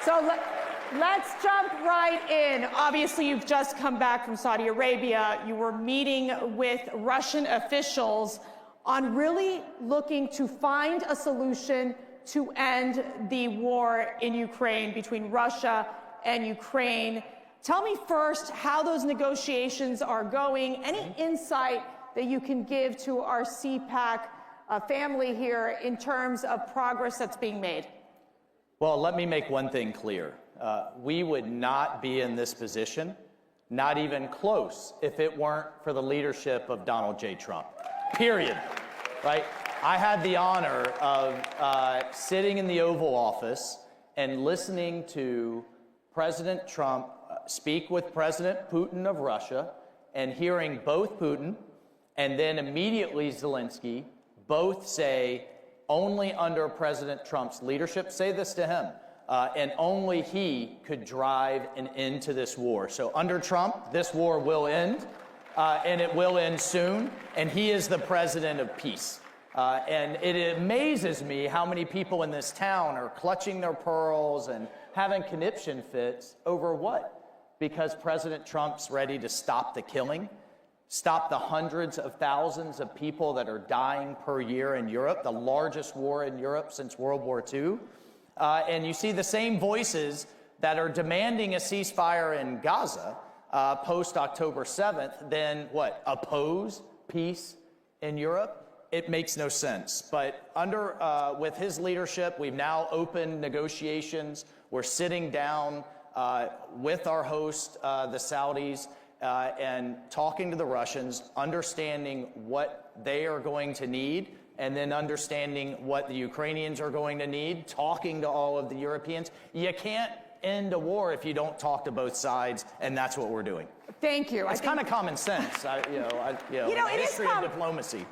So let's jump right in. Obviously, you've just come back from Saudi Arabia. You were meeting with Russian officials on really looking to find a solution to end the war in Ukraine between Russia and Ukraine. Tell me first how those negotiations are going. Any insight that you can give to our CPAC family here in terms of progress that's being made? Well, let me make one thing clear. We would not be in this position, not even close, if it weren't for the leadership of Donald J. Trump, period, right? I had the honor of sitting in the Oval Office and listening to President Trump speak with President Putin of Russia and hearing both Putin and then immediately Zelensky both say only under President Trump's leadership, say this to him, and only he could drive an end to this war. So under Trump, this war will end, and it will end soon, and he is the president of peace. And it amazes me how many people in this town are clutching their pearls and having conniption fits over what? Because President Trump's ready to stop the killing, stop the hundreds of thousands of people that are dying per year in Europe, the largest war in Europe since World War II. And you see the same voices that are demanding a ceasefire in Gaza post-October 7th, then what? Oppose peace in Europe? It makes no sense. But with his leadership, we've now opened negotiations. We're sitting down with our host, the Saudis, and talking to the Russians, understanding what they are going to need, and then understanding what the Ukrainians are going to need, talking to all of the Europeans. You can't end a war if you don't talk to both sides, and that's what we're doing. Thank you. It's kind of common sense, history of diplomacy.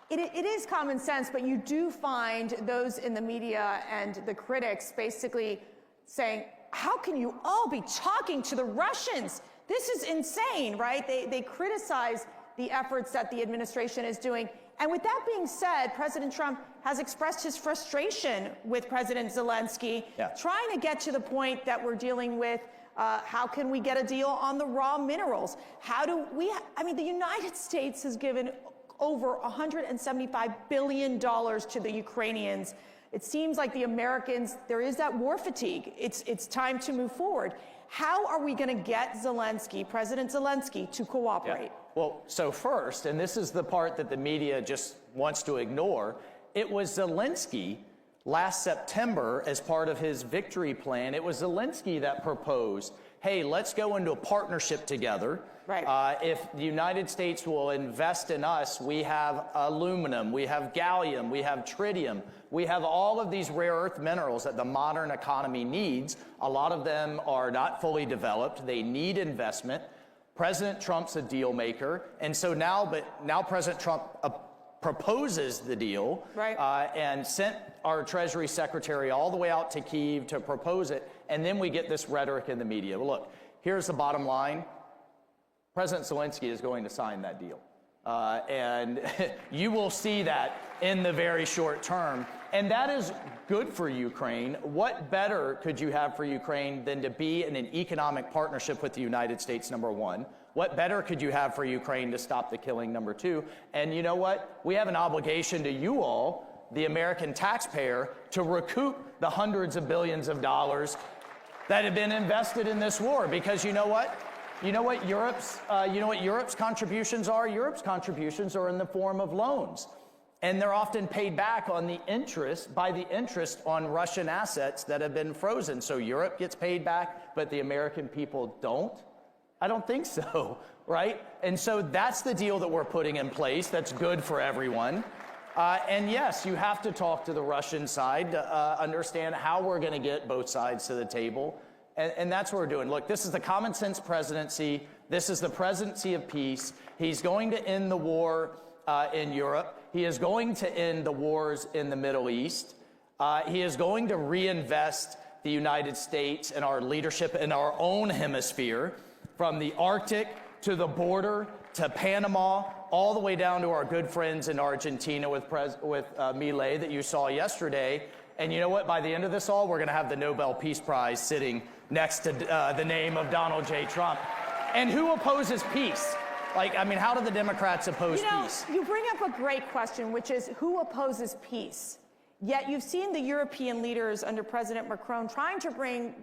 It is common sense, but you do find those in the media and the critics basically saying, how can you all be talking to the Russians? This is insane, right? They criticize the efforts that the administration is doing. And with that being said, President Trump has expressed his frustration with President Zelensky, trying to get to the point that we're dealing with how can we get a deal on the raw minerals? The United States has given over $175 billion to the Ukrainians. It seems like the Americans, there is that war fatigue. It's time to move forward. How are we going to get President Zelensky, to cooperate? Yeah. Well, so first, and this is the part that the media just wants to ignore, it was Zelensky last September, as part of his victory plan, it was Zelensky that proposed, hey, let's go into a partnership together. Right. If the United States will invest in us, we have aluminum, we have gallium, we have tritium, we have all of these rare earth minerals that the modern economy needs. A lot of them are not fully developed. They need investment. President Trump's a deal maker. And so now President Trump proposes the deal, right, and sent our Treasury Secretary all the way out to Kyiv to propose it. And then we get this rhetoric in the media. Well, look, here's the bottom line. President Zelensky is going to sign that deal. And you will see that in the very short term. And that is good for Ukraine. What better could you have for Ukraine than to be in an economic partnership with the United States, number one? What better could you have for Ukraine to stop the killing, number two? And you know what? We have an obligation to you all, the American taxpayer, to recoup the hundreds of billions of dollars that have been invested in this war. Because you know what? You know what Europe's contributions are? Europe's contributions are in the form of loans. And they're often paid back on the interest on Russian assets that have been frozen. So Europe gets paid back, but the American people don't? I don't think so, right? And so that's the deal that we're putting in place that's good for everyone. And yes, you have to talk to the Russian side to understand how we're going to get both sides to the table. And that's what we're doing. Look, this is the common sense presidency. This is the presidency of peace. He's going to end the war in Europe. He is going to end the wars in the Middle East. He is going to reinvest the United States and our leadership in our own hemisphere, from the Arctic to the border to Panama, all the way down to our good friends in Argentina with Milei that you saw yesterday. And you know what? By the end of this all, we're going to have the Nobel Peace Prize sitting next to the name of Donald J. Trump. And who opposes peace? Like, I mean, how do the Democrats oppose peace? You bring up a great question, which is who opposes peace? Yet you've seen the European leaders under President Macron trying to bring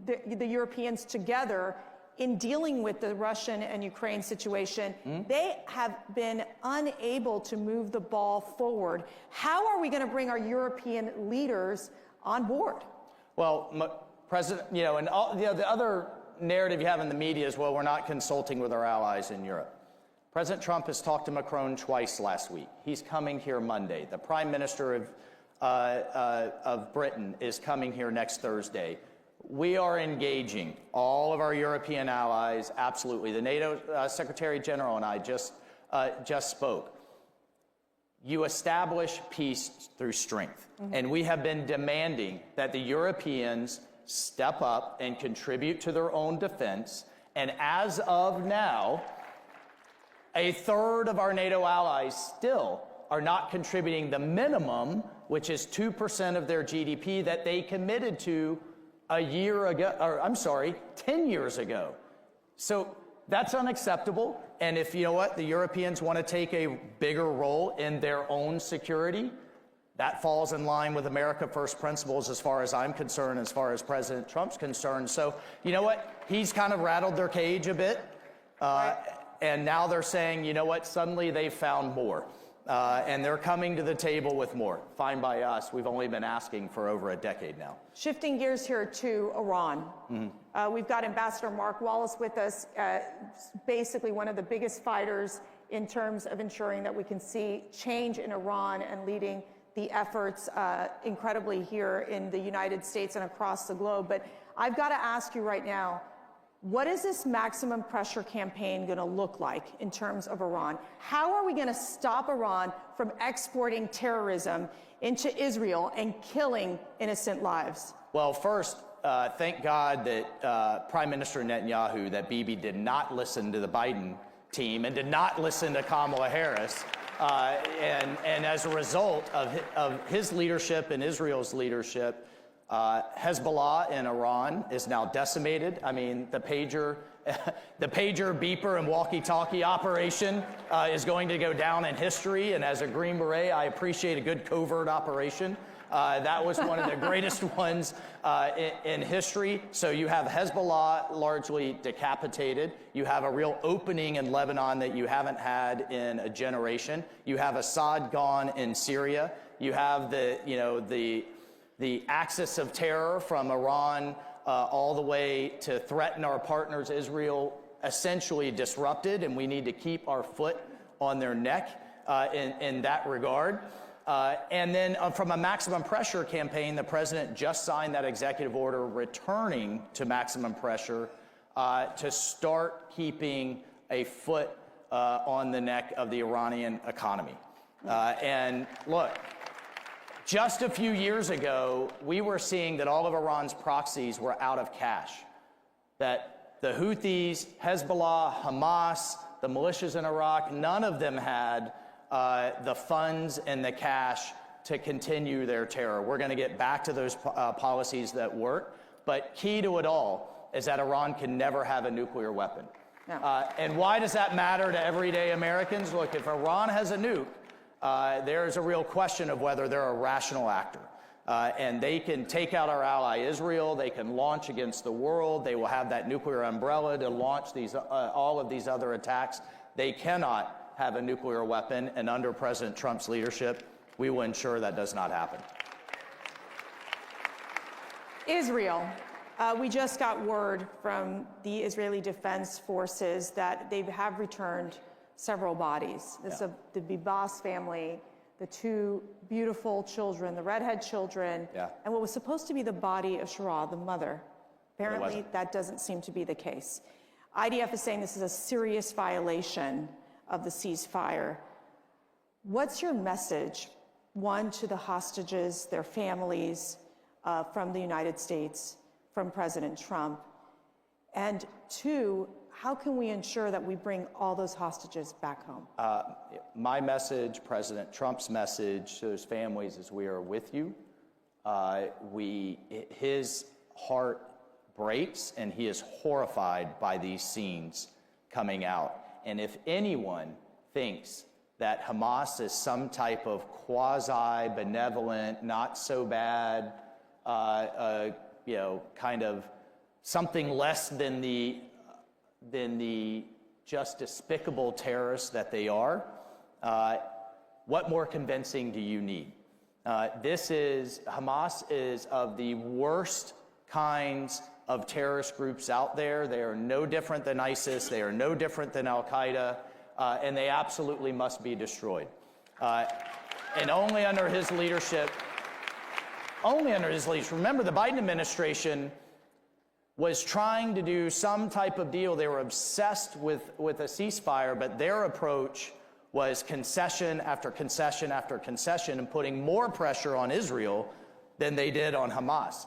the Europeans together in dealing with the Russian and Ukraine situation. They have been unable to move the ball forward. How are we going to bring our European leaders on board? Well, President, you know, and all, the other narrative you have in the media is, well, we're not consulting with our allies in Europe. President Trump has talked to Macron twice last week. He's coming here Monday. The Prime Minister of Britain is coming here next Thursday. We are engaging all of our European allies, absolutely. The NATO Secretary General and I just spoke. You establish peace through strength. And we have been demanding that the Europeans step up and contribute to their own defense. And as of now, a third of our NATO allies still are not contributing the minimum, which is 2% of their GDP that they committed to a year ago, or I'm sorry, 10 years ago. So that's unacceptable. And if, you know what, the Europeans want to take a bigger role in their own security, that falls in line with America First principles as far as I'm concerned, as far as President Trump's concerned. So, you know what, he's kind of rattled their cage a bit. And now they're saying, you know what, suddenly they've found more. And they're coming to the table with more. Fine by us. We've only been asking for over a decade now. Shifting gears here to Iran. We've got Ambassador Mark Wallace with us, basically one of the biggest fighters in terms of ensuring that we can see change in Iran and leading the efforts incredibly here in the United States and across the globe. But I've got to ask you right now, what is this maximum pressure campaign going to look like in terms of Iran? How are we going to stop Iran from exporting terrorism into Israel and killing innocent lives? Well, first, thank God that Prime Minister Netanyahu, that Bibi did not listen to the Biden team and did not listen to Kamala Harris. And as a result of his leadership and Israel's leadership, Hezbollah in Iran is now decimated. I mean, the pager, beeper, and walkie-talkie operation is going to go down in history. And as a Green Beret, I appreciate a good covert operation. That was one of the greatest ones in history. So you have Hezbollah largely decapitated. You have a real opening in Lebanon that you haven't had in a generation. You have Assad gone in Syria. You have the axis of terror from Iran all the way to threaten our partners, Israel, essentially disrupted, and we need to keep our foot on their neck in that regard. And then from a maximum pressure campaign, the president just signed that executive order returning to maximum pressure to start keeping a foot on the neck of the Iranian economy. And look, just a few years ago, we were seeing that all of Iran's proxies were out of cash, that the Houthis, Hezbollah, Hamas, the militias in Iraq, none of them had the funds and the cash to continue their terror. We're going to get back to those policies that work, but key to it all is that Iran can never have a nuclear weapon. No. And why does that matter to everyday Americans? Look, if Iran has a nuke, there's a real question of whether they're a rational actor. And they can take out our ally Israel, they can launch against the world, they will have that nuclear umbrella to launch these, all of these other attacks. They cannot have a nuclear weapon, and under President Trump's leadership, we will ensure that does not happen. Israel. We just got word from the Israeli Defense Forces that they have returned several bodies. This is the Bibas family, the two beautiful children, the redhead children, and what was supposed to be the body of Shara, the mother. Apparently, that doesn't seem to be the case. IDF is saying this is a serious violation of the ceasefire. What's your message, one, to the hostages, their families, from the United States, from President Trump, and two, how can we ensure that we bring all those hostages back home? My message, President Trump's message to those families is we are with you. his heart breaks, and he is horrified by these scenes coming out. And if anyone thinks that Hamas is some type of quasi-benevolent, not so bad, kind of something less than the just despicable terrorists that they are, what more convincing do you need? Hamas is of the worst kinds of terrorist groups out there. They are no different than ISIS. They are no different than Al-Qaeda, and they absolutely must be destroyed. And only under his leadership, remember the Biden administration was trying to do some type of deal. They were obsessed with a ceasefire, but their approach was concession after concession after concession and putting more pressure on Israel than they did on Hamas.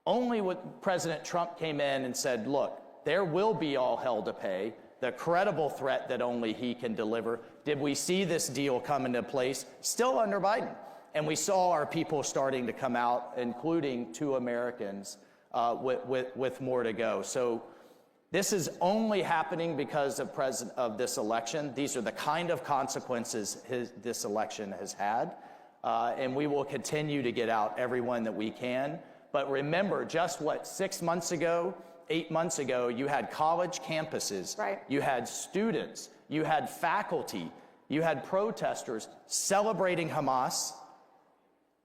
Only when President Trump came in and said, look, there will be all hell to pay, the credible threat that only he can deliver, did we see this deal come into place? Still under Biden. And we saw our people starting to come out, including 2 Americans, with more to go. So this is only happening because of this election. These are the kind of consequences this election has had. And we will continue to get out everyone that we can. But remember, just 6 months ago, 8 months ago, you had college campuses, right. You had students, you had faculty, you had protesters celebrating Hamas,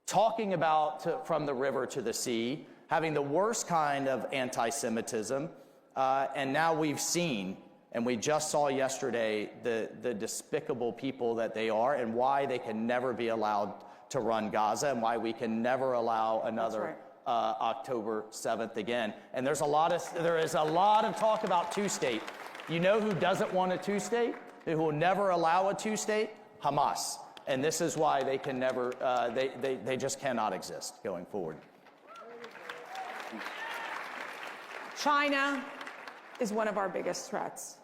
talking about from the river to the sea, having the worst kind of anti-Semitism, and now we've seen, and we just saw yesterday, the despicable people that they are and why they can never be allowed to run Gaza and why we can never allow another October 7th again. And there is a lot of talk about 2-state. You know who doesn't want a 2-state? Who will never allow a 2-state? Hamas. And this is why they can never, they just cannot exist going forward. China is one of our biggest threats.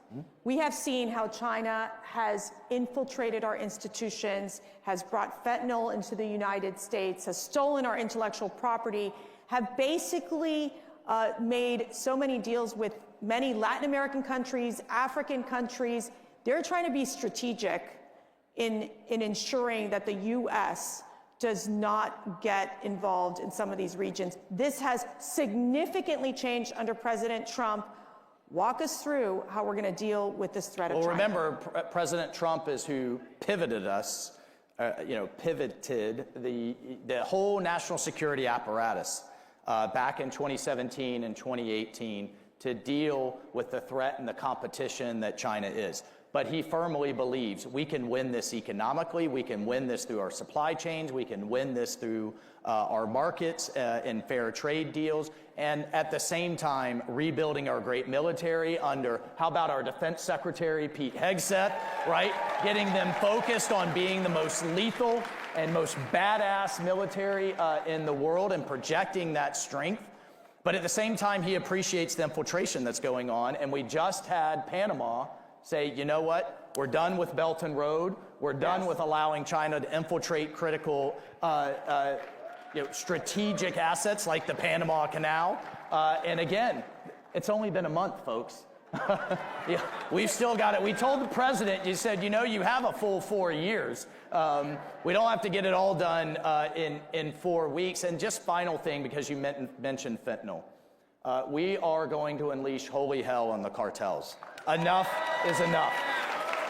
We have seen how China has infiltrated our institutions, has brought fentanyl into the United States, has stolen our intellectual property, have basically made so many deals with many Latin American countries, African countries. They're trying to be strategic in ensuring that the U.S. does not get involved in some of these regions. This has significantly changed under President Trump. Walk us through how we're going to deal with this threat of China. Well, remember, President Trump is who pivoted us, pivoted the whole national security apparatus back in 2017 and 2018 to deal with the threat and the competition that China is. But he firmly believes we can win this economically, we can win this through our supply chains, we can win this through our markets and fair trade deals, and at the same time rebuilding our great military under, how about our Defense Secretary, Pete Hegseth, right? Getting them focused on being the most lethal and most badass military in the world and projecting that strength. But at the same time, he appreciates the infiltration that's going on, and we just had Panama say, you know what, we're done with Belt and Road. We're done with allowing China to infiltrate critical strategic assets like the Panama Canal. And again, it's only been a month, folks. Yeah, we've still got it. We told the president, you said, you know, you have a full 4 years. We don't have to get it all done in 4 weeks. And just final thing, because you mentioned fentanyl. We are going to unleash holy hell on the cartels. Enough is enough.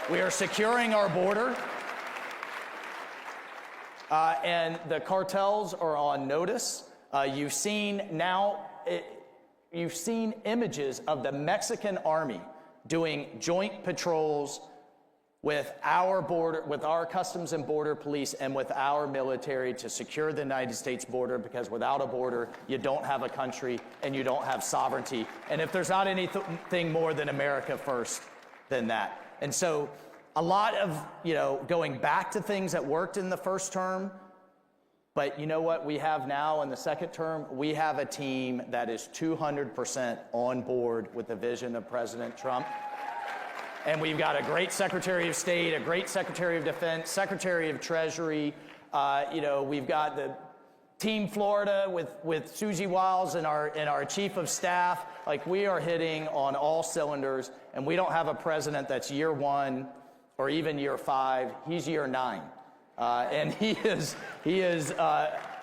We are securing our border, and the cartels are on notice. You've seen images of the Mexican army doing joint patrols with our border, with our Customs and Border Police, and with our military to secure the United States border, because without a border, you don't have a country and you don't have sovereignty. And if there's not anything more than America first than that. And so a lot of, going back to things that worked in the first term, but you know what we have now in the second term? We have a team that is 200% on board with the vision of President Trump. And we've got a great Secretary of State, a great Secretary of Defense, Secretary of Treasury. We've got Team Florida with Susie Wiles and our chief of staff. Like, we are hitting on all cylinders, and we don't have a president that's year 1 or even year 5. He's year 9. And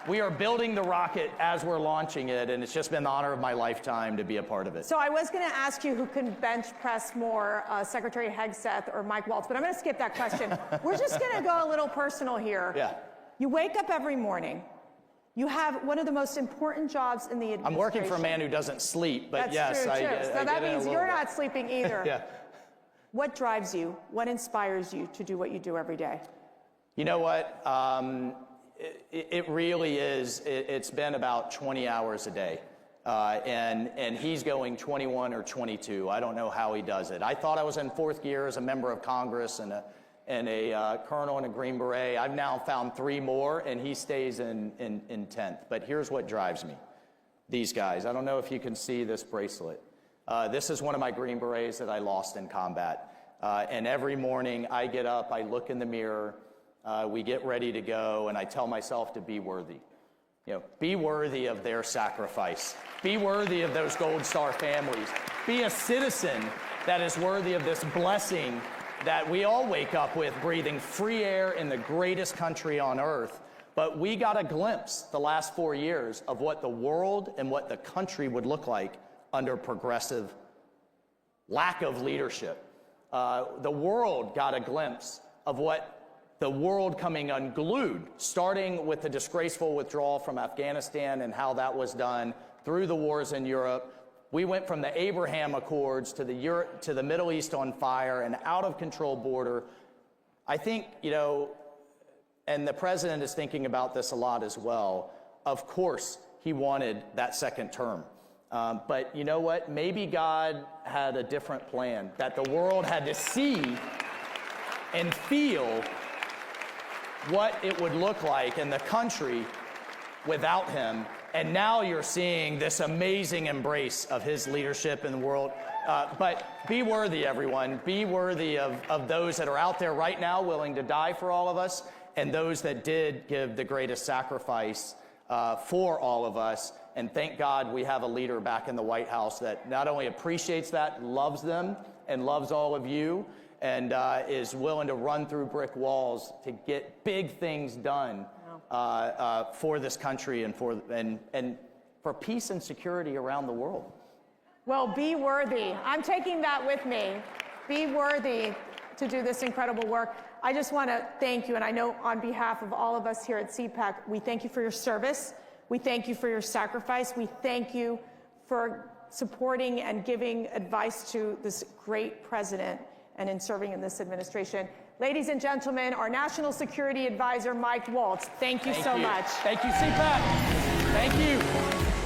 we are building the rocket as we're launching it, and it's just been the honor of my lifetime to be a part of it. So I was going to ask you who can bench press more, Secretary Hegseth or Mike Waltz, but I'm going to skip that question. We're just going to go a little personal here. Yeah. You wake up every morning. You have one of the most important jobs in the administration. I'm working for a man who doesn't sleep, but That's yes, true, I too. get So that it means you're not sleeping either. Yeah. What drives you? What inspires you to do what you do every day? You know what? It really is. It's been about 20 hours a day. And he's going 21 or 22. I don't know how he does it. I thought I was in 4th gear as a member of Congress and a colonel and a Green Beret. I've now found 3 more, and he stays in 10th. But here's what drives me. These guys. I don't know if you can see this bracelet. This is one of my Green Berets that I lost in combat. And every morning I get up, I look in the mirror, we get ready to go, and I tell myself to be worthy. You know, be worthy of their sacrifice. Be worthy of those Gold Star families. Be a citizen that is worthy of this blessing that we all wake up with, breathing free air in the greatest country on earth. But we got a glimpse the last 4 years of what the world and what the country would look like under progressive lack of leadership. The world got a glimpse of what the world coming unglued, starting with the disgraceful withdrawal from Afghanistan and how that was done through the wars in Europe. We went from the Abraham Accords to the Middle East on fire, and out of control border. I think, you know, and the president is thinking about this a lot as well. Of course, he wanted that second term. But you know what? Maybe God had a different plan, that the world had to see and feel what it would look like in the country without him. And now you're seeing this amazing embrace of his leadership in the world. But be worthy, everyone. Be worthy of those that are out there right now willing to die for all of us, and those that did give the greatest sacrifice for all of us. And thank God we have a leader back in the White House that not only appreciates that, loves them, and loves all of you, and is willing to run through brick walls to get big things done for this country and for peace and security around the world. Well, be worthy. I'm taking that with me. Be worthy to do this incredible work. I just want to thank you, and I know on behalf of all of us here at CPAC, we thank you for your service. We thank you for your sacrifice. We thank you for supporting and giving advice to this great president and in serving in this administration. Ladies and gentlemen, our National Security Advisor, Mike Waltz. Thank you so much. Thank you, CPAC. Thank you.